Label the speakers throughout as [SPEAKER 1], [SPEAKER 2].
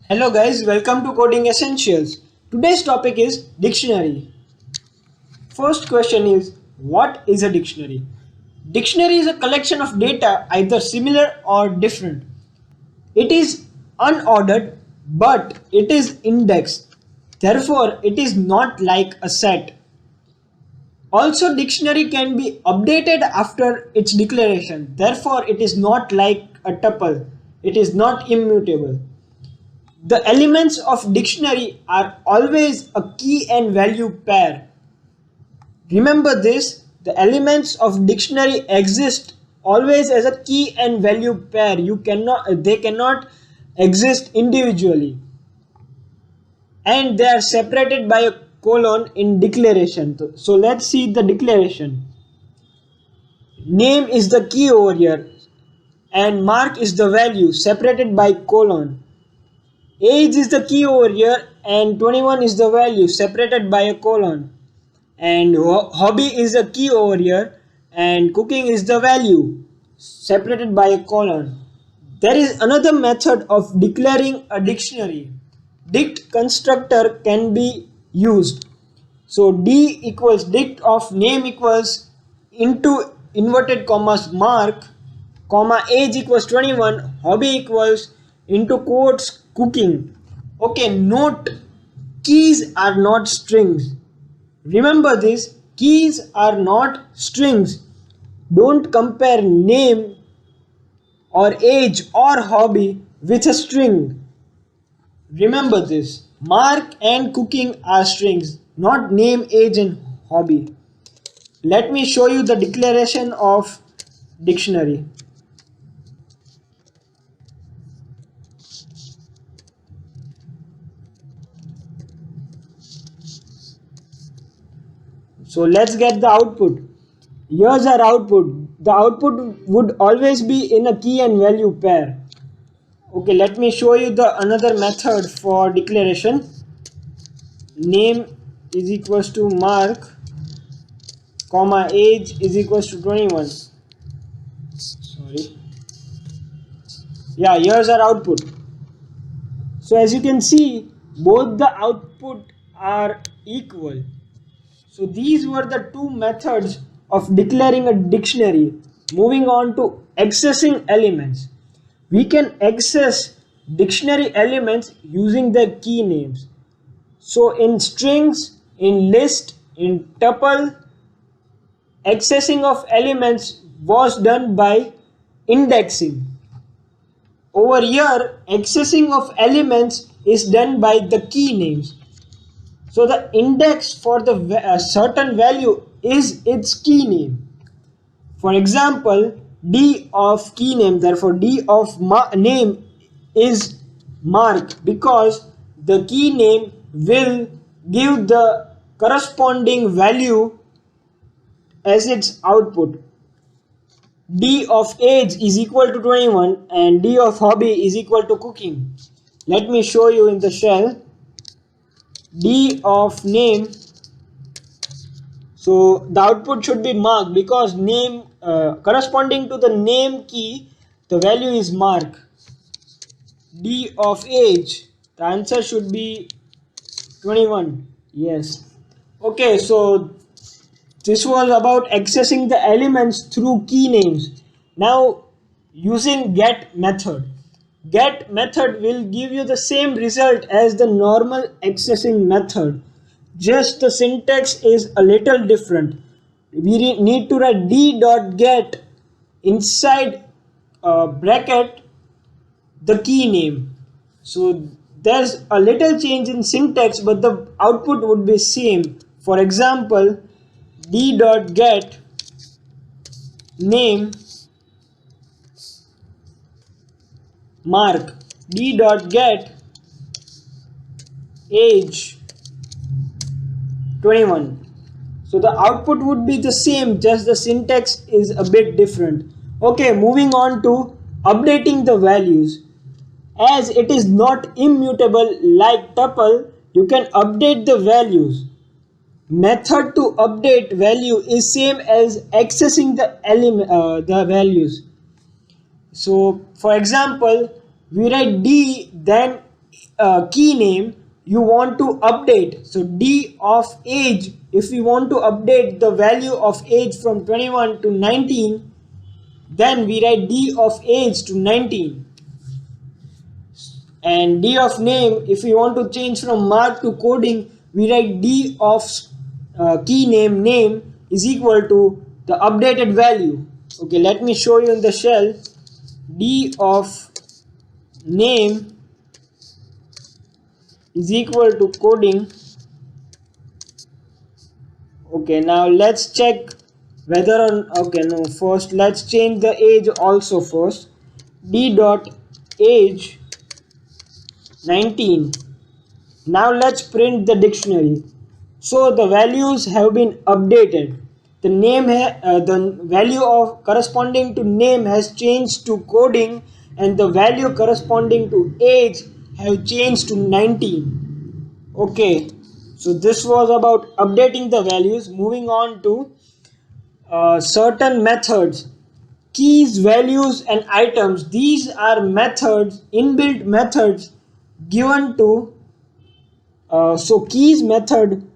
[SPEAKER 1] Hello guys, welcome to Coding Essentials. Today's topic is dictionary. First question is, what is a dictionary? Dictionary is a collection of data either similar or different. It is unordered but it is indexed. Therefore, it is not like a set. Also, dictionary can be updated after its declaration. Therefore, it is not like a tuple. It is not immutable. The elements of dictionary are always a key and value pair. Remember this, the elements of dictionary exist always as a key and value pair. They cannot exist individually, and they are separated by a colon in declaration. So let's see the declaration. Name is the key over here and mark is the value separated by colon. Age is the key over here and 21 is the value separated by a colon. And hobby is the key over here and cooking is the value separated by a colon. There is another method of declaring a dictionary. Dict constructor can be used. So D equals dict of name equals into inverted commas mark comma age equals 21 hobby equals into quotes cooking. Okay, note, keys are not strings. Remember this, keys are not strings. Don't compare name or age or hobby with a string. Remember this, mark and cooking are strings, not name, age and hobby. Let me show you the declaration of dictionary. So let's get the output. Here's our output. The output would always be in a key and value pair. Okay, let me show you the another method for declaration. Name is equals to mark comma age is equals to 21. Sorry. Yeah, here's our output. So as you can see, both the output are equal. So these were the two methods of declaring a dictionary. Moving on to accessing elements. We can access dictionary elements using their key names. So in strings, in list, in tuple, accessing of elements was done by indexing. Over here, accessing of elements is done by the key names. So the index for the certain value is its key name. For example, D of key name, therefore D of name is mark because the key name will give the corresponding value as its output. D of age is equal to 21 and D of hobby is equal to cooking. Let me show you in the shell. D of name, so the output should be mark because name corresponding to the name key the value is mark. D of age, the answer should be 21. Yes. Okay, so this was about accessing the elements through key names. Now using get method. Get method will give you the same result as the normal accessing method. Just the syntax is a little different. We need to write d.get inside bracket the key name. So there's a little change in syntax but the output would be same. For example, d.get name mark d.get age 21. So the output would be the same, just the syntax is a bit different. Okay, moving on to updating the values. As it is not immutable like tuple, you can update the values. Method to update value is same as accessing the values. So for example, we write d then key name you want to update. So D of age, if we want to update the value of age from 21 to 19, then we write D of age to 19. And D of name, if we want to change from mark to coding, we write D of key name is equal to the updated value. Okay, let me show you in the shell. D of name is equal to coding. Okay, now let's check whether on, okay, no, first let's change the age also first. D dot age 19. Now let's print the dictionary. So the values have been updated. The value of corresponding to name has changed to coding, and the value corresponding to age have changed to 19. Okay, so this was about updating the values. Moving on to certain methods. Keys, values, and items. These are methods, inbuilt methods given to so keys method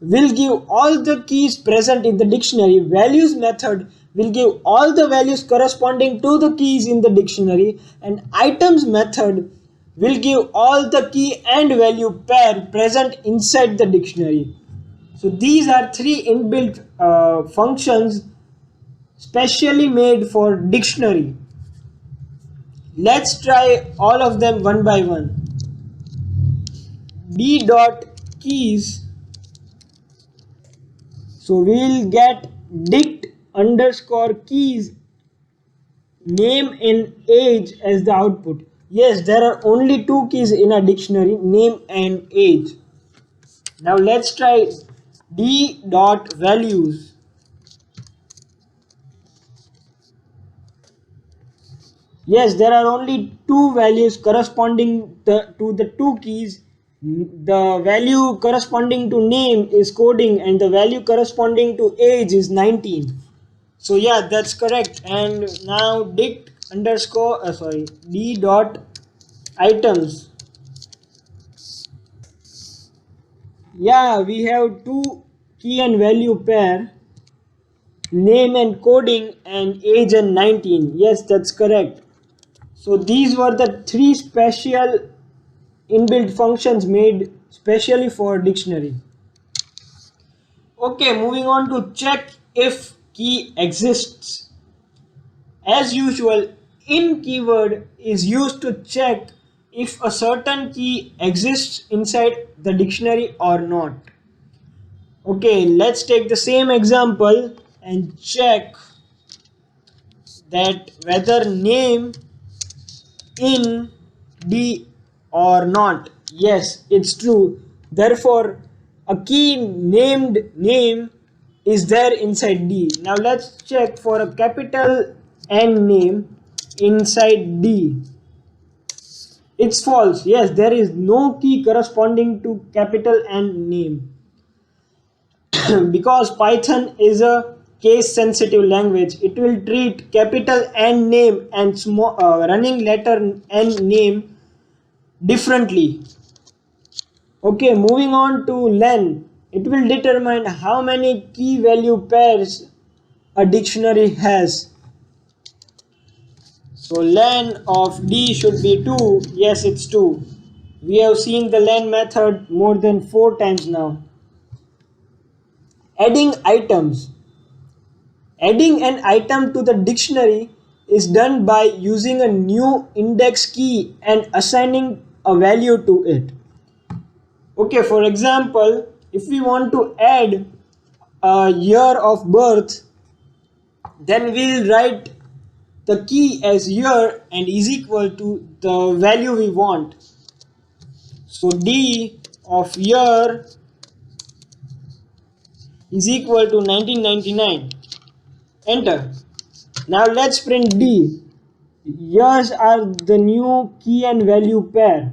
[SPEAKER 1] will give all the keys present in the dictionary. Values method will give all the values corresponding to the keys in the dictionary, and items method will give all the key and value pair present inside the dictionary. So these are three inbuilt functions specially made for dictionary. Let's try all of them one by one. D dot keys, so we'll get dict underscore keys name and age as the output. Yes, there are only two keys in a dictionary, name and age. Now let's try D dot values. Yes, there are only two values corresponding to the two keys. The value corresponding to name is coding, and the value corresponding to age is 19. So yeah, that's correct. And now dict underscore D dot items. Yeah, we have two key and value pair, name and coding, and age and 19. Yes, that's correct. So these were the three special inbuilt functions made specially for dictionary. Okay, moving on to check if key exists. As usual, in keyword is used to check if a certain key exists inside the dictionary or not. Okay, let's take the same example and check that whether name in D or not. Yes, it's true. Therefore, a key named name is there inside D. Now let's check for a capital N name inside D. It's false. Yes, there is no key corresponding to capital N name. Because Python is a case sensitive language, it will treat capital N name and small running letter N name differently. Okay, moving on to len, it will determine how many key value pairs a dictionary has. So len of D should be 2. Yes, it's 2. We have seen the len method more than 4 times now. Adding items. Adding an item to the dictionary is done by using a new index key and assigning a value to it. Okay, for example, if we want to add a year of birth, then we'll write the key as year and is equal to the value we want. So D of year is equal to 1999. Enter. Now let's print D. Years are the new key and value pair.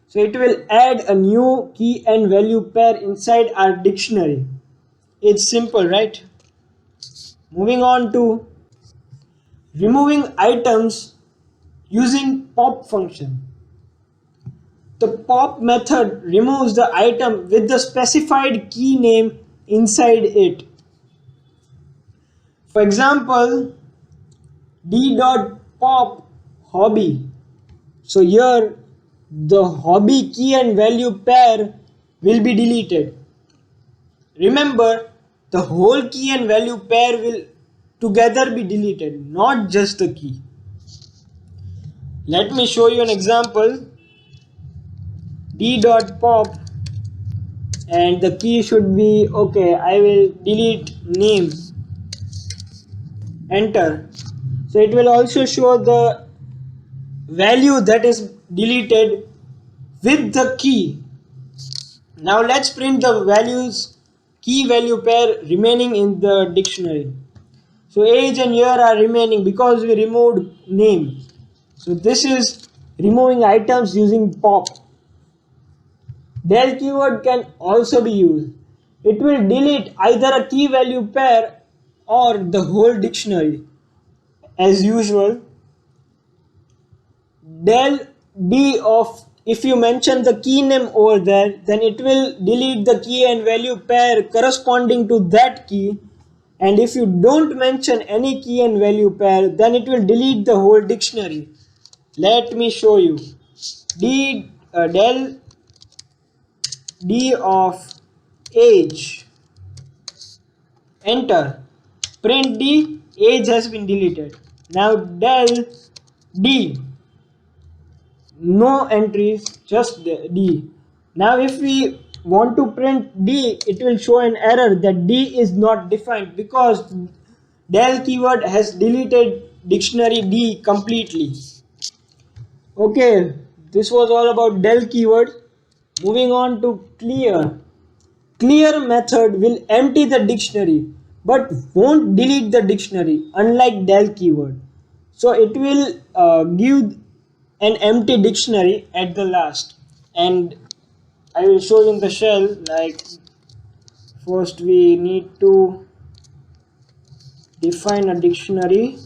[SPEAKER 1] So it will add a new key and value pair inside our dictionary. It's simple, right? Moving on to removing items using pop function. The pop method removes the item with the specified key name inside it. For example, d.pop hobby. So here the hobby key and value pair will be deleted. Remember, the whole key and value pair will together be deleted, not just the key. Let me show you an example. d.pop and the key should be okay. I will delete name. Enter. So it will also show the value that is deleted with the key. Now let's print the values key value pair remaining in the dictionary. So age and year are remaining because we removed name. So this is removing items using pop. Del keyword can also be used. It will delete either a key value pair or the whole dictionary. As usual, del d of, if you mention the key name over there, then it will delete the key and value pair corresponding to that key. And if you don't mention any key and value pair, then it will delete the whole dictionary. Let me show you. Del d of age. Enter. Print d, age has been deleted. Now del d, no entries, just d. Now if we want to print d, it will show an error that d is not defined because del keyword has deleted dictionary d completely. Okay, this was all about del keyword. Moving on to clear. Clear method will empty the dictionary but won't delete the dictionary, unlike del keyword. So it will give an empty dictionary at the last. And I will show you in the shell, like first we need to define a dictionary.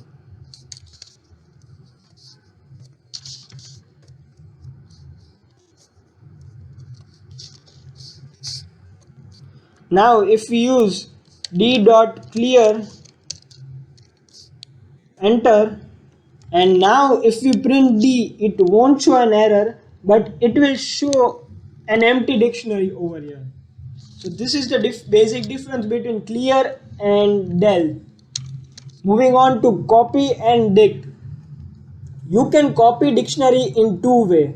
[SPEAKER 1] Now if we use d.clear, enter, and now if we print d, it won't show an error but it will show an empty dictionary over here. So this is the basic difference between clear and del. Moving on to copy and dict. You can copy dictionary in two ways.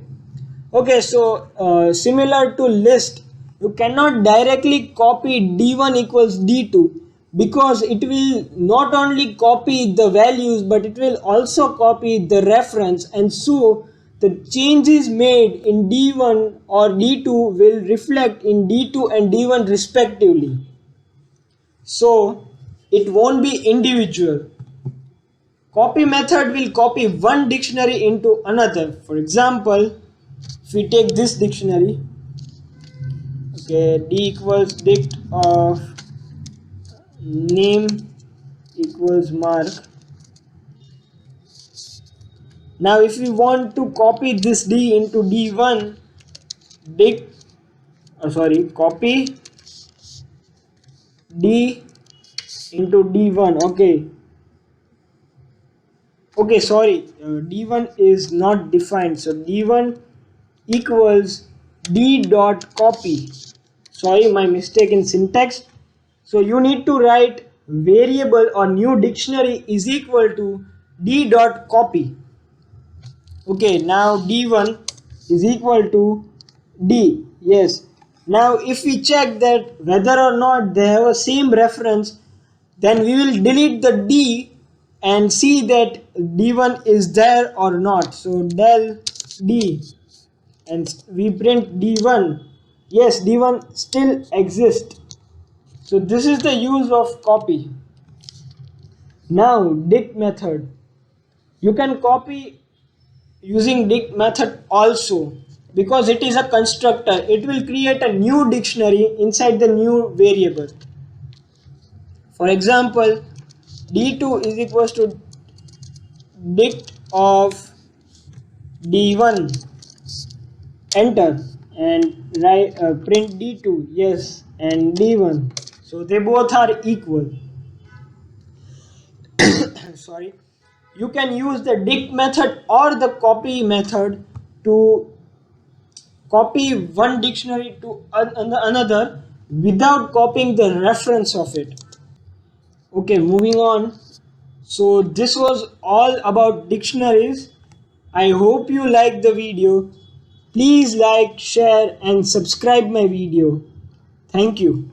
[SPEAKER 1] Okay, so similar to list, you cannot directly copy d1 equals d2 because it will not only copy the values but it will also copy the reference, and so the changes made in d1 or d2 will reflect in d2 and d1 respectively. So it won't be individual. Copy method will copy one dictionary into another. For example, if we take this dictionary, okay, d equals dict of name equals mark. Now if we want to copy this d into d1, copy d into d1. Okay, sorry, d1 is not defined, so d1 equals d dot copy. Sorry, my mistake in syntax. So you need to write variable or new dictionary is equal to d dot copy. Okay, now d1 is equal to d. Yes. Now if we check that whether or not they have a same reference, then we will delete the d and see that d1 is there or not. So del d, and we print d1. Yes, d1 still exists. So this is the use of copy. Now dict method. You can copy using dict method also because it is a constructor. It will create a new dictionary inside the new variable. For example, d2 is equals to dict of d1. enter and write print D2, yes, and D1. So they both are equal. Sorry. You can use the dict method or the copy method to copy one dictionary to another without copying the reference of it. Okay, moving on. So this was all about dictionaries. I hope you liked the video. Please like, share and subscribe my video. Thank you.